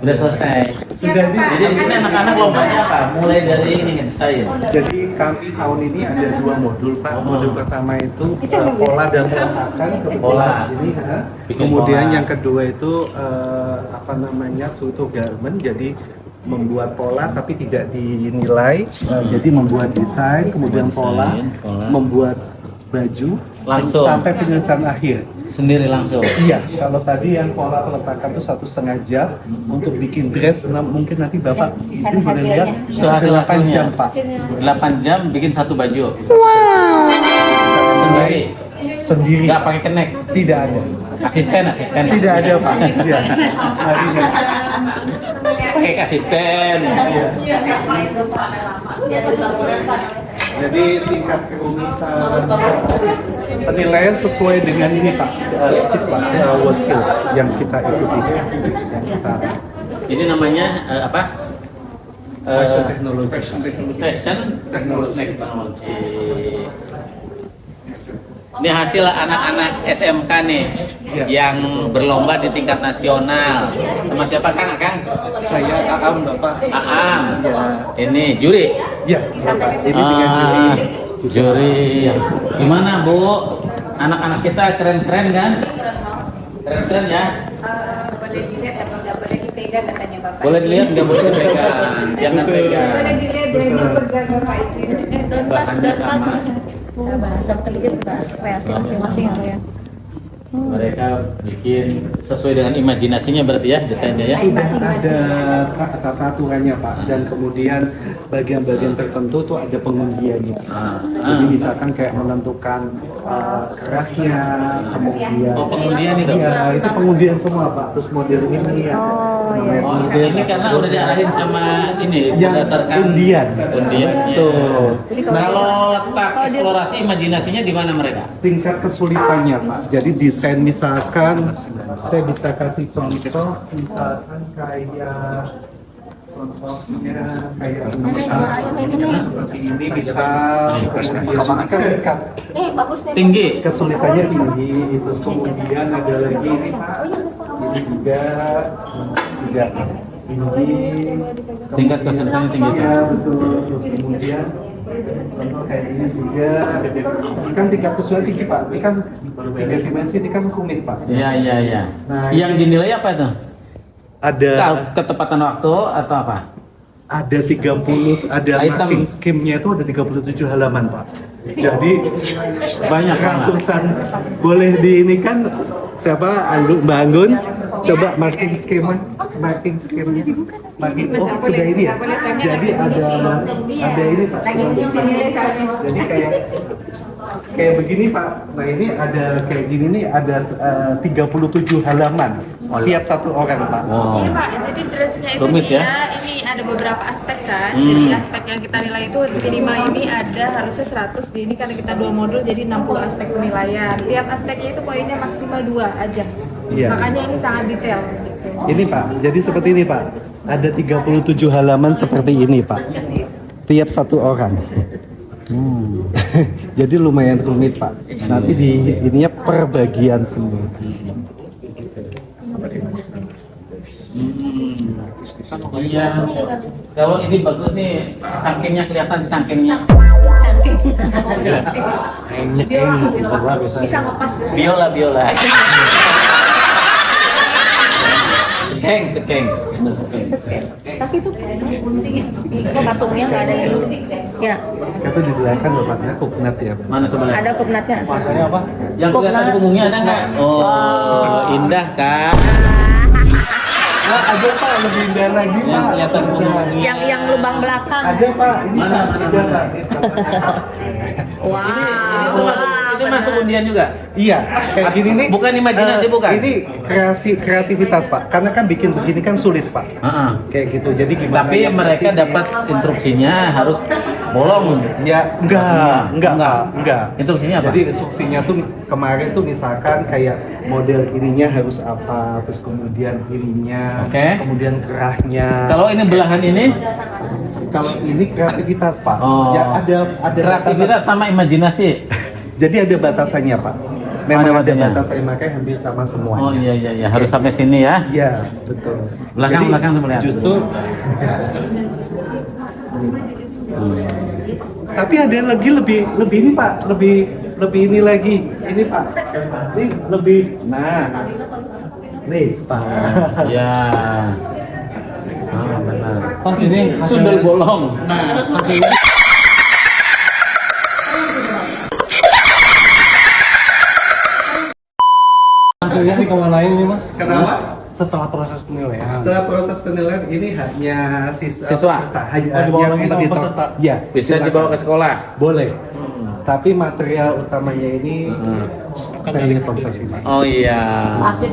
Udah selesai. Sudah Jadi di sini anak-anak lombanya apa? Mulai dari ini desain. Jadi kami tahun ini ada 2 modul Pak. Modul pertama itu pola dan peletakan Pola. ini. Bikin Kemudian pola. yang kedua itu apa namanya suatu garment. Jadi membuat pola tapi tidak dinilai. Jadi membuat desain, kemudian pola, membuat baju Langsung. sampai penyelesaian akhir. Sendiri langsung. Iya, kalau tadi yang pola peletakan itu 1,5 jam untuk bikin dress, mungkin nanti Bapak istri boleh lihat Itu hasil 8 hasilnya. jam Pak. 8 jam bikin satu baju. Sendiri. Sendiri. Nggak pakai kenek. Tidak ada. Asisten. Tidak ada Pak. Iya. Harinya. Pakai asisten. Jadi tingkat kerumitan penilaian sesuai dengan ini Pak, CIS Pak, world skill yang kita ikuti. Ini namanya apa? Fashion technology. Fashion technology. Ini hasil anak-anak SMK nih Ya. yang berlomba di tingkat nasional. Sama siapa Kang? Saya Aam Bapak. Aam. Ya. Ini juri. Ya, Bapak. Ini dengan juri. Juri. Gimana Bu? Anak-anak kita keren-keren kan? Keren-keren ya? Boleh dilihat atau nggak boleh dipegang katanya Bapak. Boleh dilihat nggak boleh pegang, jangan pegang. Boleh dilihat dari dipegang Bapak itu. Bahannya sama. Sudah terlihat bahas kreasi masing-masing ya. Mereka bikin sesuai dengan imajinasinya berarti ya desainnya ya. Sudah ada tata aturannya Pak, dan kemudian bagian-bagian tertentu tuh ada pengundiannya. Jadi misalkan kayak menentukan kerahnya, kemudian Oh, pengundian itu? Ya, itu pengundian semua Pak. Terus model ini ya. namanya Oh, pengundian. ini karena udah diarahin sama ini Yang berdasarkan undian. undiannya. Tuh. Kalau letak eksplorasi imajinasinya di mana mereka? Tingkat kesulitannya Pak. Jadi desain misalkan saya bisa kasih contoh misalkan kayak contohnya kayak seperti ini bisa ini kan tingkat Tinggi. kesulitannya tinggi. Terus kemudian ada lagi ini Pak. Ini juga tinggi. Tingkat kesulitannya tinggi. Ya betul. Terus kemudian contoh kayak ini juga ini kan tingkat kesulitan tinggi Pak. Ini kan 3 dimensi, ini kan rumit Pak. Iya. Nah, Yang dinilai apa itu? Ada Ketepatan waktu atau apa? ada 30 ada Item. marking scheme-nya itu ada 37 halaman Pak. Jadi Banyak banget. ratusan boleh di ini kan siapa Mbak Anggun coba marking scheme-nya marking oh sudah ini ya. Jadi ada ini Pak. Lagi di sini deh soalnya. Jadi kayak begini Pak. Nah ini ada kayak gini nih ada 37 halaman tiap satu orang Pak. Wow. Ini Pak, jadi dressnya itu Rumit ya? ini ada beberapa aspek kan. Hmm. Jadi aspek yang kita nilai itu minimal ini ada harusnya 100. Di ini karena kita 2 modul jadi 60 aspek penilaian. Tiap aspeknya itu poinnya maksimal 2 aja. Iya. Makanya ini sangat detail gitu. Ini Pak, jadi seperti ini Pak. Ada 37 halaman seperti ini Pak. Tiap satu orang. Jadi lumayan rumit Pak. Nanti di ininya per bagian semua. Iya. Kalau ini bagus nih, cangkingnya kelihatan cangkingnya. Bisa ngepas. Biola. Sekeng. Bener sekeng. Tapi itu penting ya. Kok patungnya nggak ada dulu? Ya. Itu di belakang Bapaknya coconut ya. Mana coba lihat? Ada kupnatnya. Masanya apa? Yang kelihatan punggungnya ada nggak? Oh, indah kan? Nah, ada Pak, lebih indah lagi Pak. Yang kelihatan punggungnya. Yang lubang belakang. Ada Pak, ini Mana? Pak, ada Pak. Ini masuk undian juga? Iya, kayak gini nih. Bukan imajinasi, bukan? Ini kreativitas Pak, karena kan bikin begini kan sulit Pak. Heeh. Kayak gitu, jadi gimana? Tapi yang mereka posisi- dapat instruksinya harus bolong. Ya, enggak Pak, enggak. Instruksinya apa? Jadi instruksinya tuh kemarin tuh misalkan kayak model ininya harus apa, terus kemudian ininya, Oke. kemudian kerahnya. Kalau ini belahan ini, Kalau ini kreativitas Pak, Oh. ya ada kreativitas sama imajinasi. Jadi ada batasannya Pak. memang ada batunya. batasan, makanya hampir sama semuanya. Oh iya, harus sampai sini ya. Iya, betul. Belakang tuh melihat. Justru tapi ada lagi lebih ini Pak, lebih ini lagi. Ini Pak. Ini lebih. Nah. Nih, Pak. Ya. Benar. Pas ini sundel bolong. Hasilnya nih kemana ini Mas? Kenapa? Setelah proses penilaian. Setelah proses penilaian ini hanya Siswa. peserta, hanya Oh, dibawa yang lagi sama monitor. peserta? Ya, Bisa silakan. dibawa ke sekolah. Boleh. Tapi material utamanya ini saya yang sponsori. Oh iya.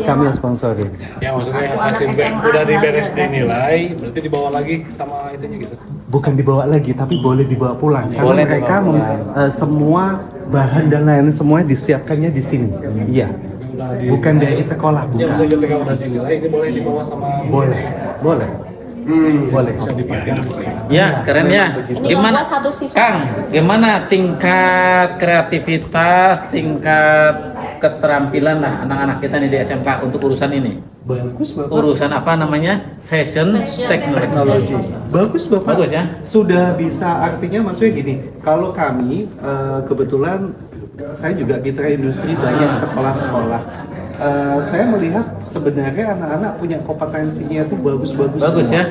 Kami yang sponsori. Ya maksudnya Aku anak hasil SMA udah diberes kan, dinilai, berarti dibawa lagi sama itunya gitu. Bukan dibawa lagi, tapi boleh dibawa pulang. Karena Boleh mereka dibawa pulang. semua bahan dan lain-lain semua disiapkannya di sini. Iya. Udah di- Bukan dari sekolah, Ya bukan. maksudnya ketika udah dinilai ini boleh dibawa sama Boleh. Boleh. Boleh. bisa dipakai. Ya, keren ya. Ini Gimana, membuat satu siswa. Kang? Gimana tingkat kreativitas, tingkat keterampilan lah anak-anak kita nih di SMK untuk urusan ini? Bagus, Bapak. Urusan apa namanya? Fashion, technology. Bagus Bapak. Bagus ya? Sudah bisa, artinya maksudnya gini, kalau kami kebetulan saya juga mitra industri banyak sekolah-sekolah. Saya melihat sebenarnya anak-anak punya kompetensinya itu bagus-bagus. Bagus semua. ya?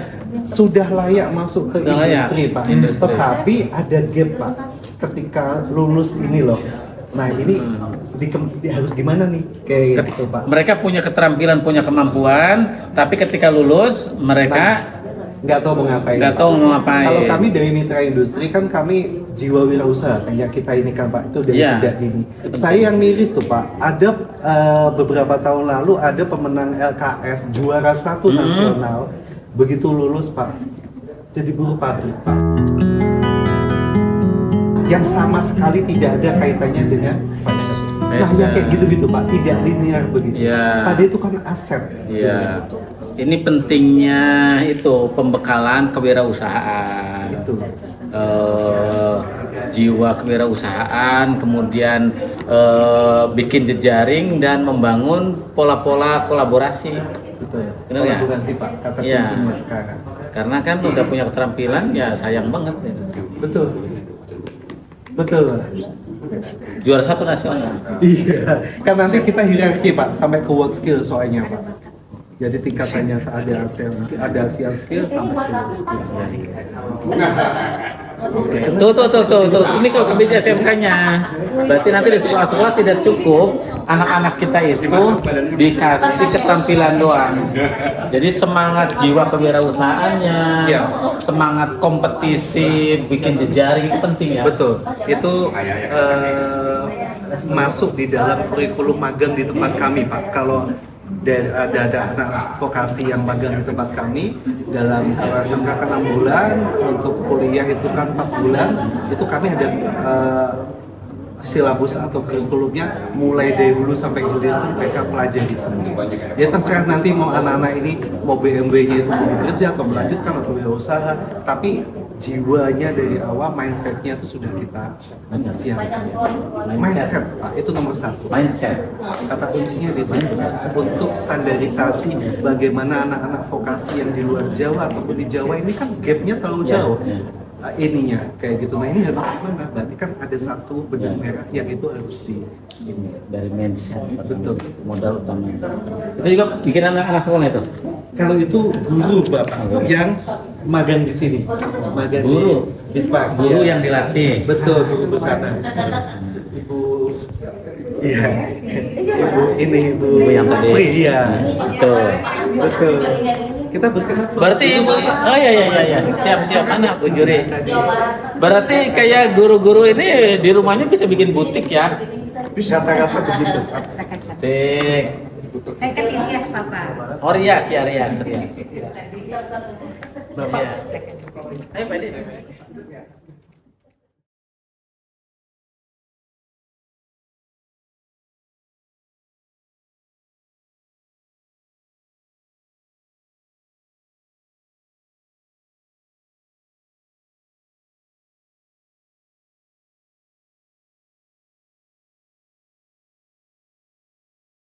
Sudah layak masuk ke Sudah layak. industri Pak. Industri. Tetapi ada gap Pak ketika lulus ini loh. Nah ini harus gimana nih kayak gitu Pak? Mereka punya keterampilan, punya kemampuan, tapi ketika lulus mereka Nggak tahu mau ngapain. nggak tahu mau ngapain. Kalau kami dari mitra industri kan kami jiwa wirausaha kayak kita ini kan Pak, itu dari Iya. sejak dini. Betul. Saya yang miris tuh Pak, ada beberapa tahun lalu ada pemenang LKS juara 1 nasional, begitu lulus Pak jadi buruh pabrik Pak, yang sama sekali tidak ada kaitannya dengan fashion. Nah yang kayak gitu-gitu Pak, tidak linear begitu. Iya. Padahal itu kan aset. Iya. Ini pentingnya itu pembekalan kewirausahaan. Itu. Jiwa kewirausahaan, kemudian bikin jejaring dan membangun pola-pola kolaborasi. Betul. Benar ya? Kolaborasi Pak, kata Iya. kuncinya sekarang. Karena kan udah punya keterampilan, ya sayang banget. Betul. Betul. Juara 1 nasional. Iya. Kan nanti kita hierarki Pak sampai ke world skill soalnya Pak. Jadi tingkatannya ada ASEAN skill, ada ASEAN skill sampai ke world skill. Tuh. Ini kalau kebijakan SMK-nya. Berarti nanti di sekolah-sekolah tidak cukup anak-anak kita itu dikasih keterampilan doang. Jadi semangat jiwa kewirausahaannya, Iya. semangat kompetisi, bikin jejaring itu penting ya. Betul. Itu masuk di dalam kurikulum magang di tempat kami Pak. Kalau ada anak vokasi yang magang di tempat kami dalam SMK kan 6 bulan, untuk kuliah itu kan 4 bulan, itu kami ada silabus atau kurikulumnya mulai dari hulu sampai hilir itu mereka pelajari semua. Ya terserah nanti mau anak-anak ini mau BMW-nya itu mau bekerja atau melanjutkan atau berusaha, tapi jiwanya dari awal, mindsetnya itu sudah kita siapkan. Mindset Pak, itu nomor 1. Mindset. Kata kuncinya di situ untuk standarisasi bagaimana anak-anak vokasi yang di luar Jawa ataupun di Jawa ini kan gapnya terlalu Ya, jauh. ya. Ininya kayak gitu. Nah ini harus gimana? Berarti kan ada satu benang merah yang itu harus di ini. Dari mindset. Betul. Modal utama. Itu juga bikin anak-anak sekolah itu. Kalau itu guru Bapak yang magang di sini, magang Guru? di Bispa. Guru Iya. yang dilatih. Betul, guru busana. Ibu, iya, ibu ini ibu Ibu yang tadi. Oh, iya, Betul. betul. Kita berkenan. Berarti ibu, oh iya, siap anak Bu Juri. Berarti kayak guru-guru ini di rumahnya bisa bikin butik ya? Bisa kata begitu. Butik. Saya kan Ilyas Papa. Oh rias. Iya. Bapak, Ayo Pak Edi.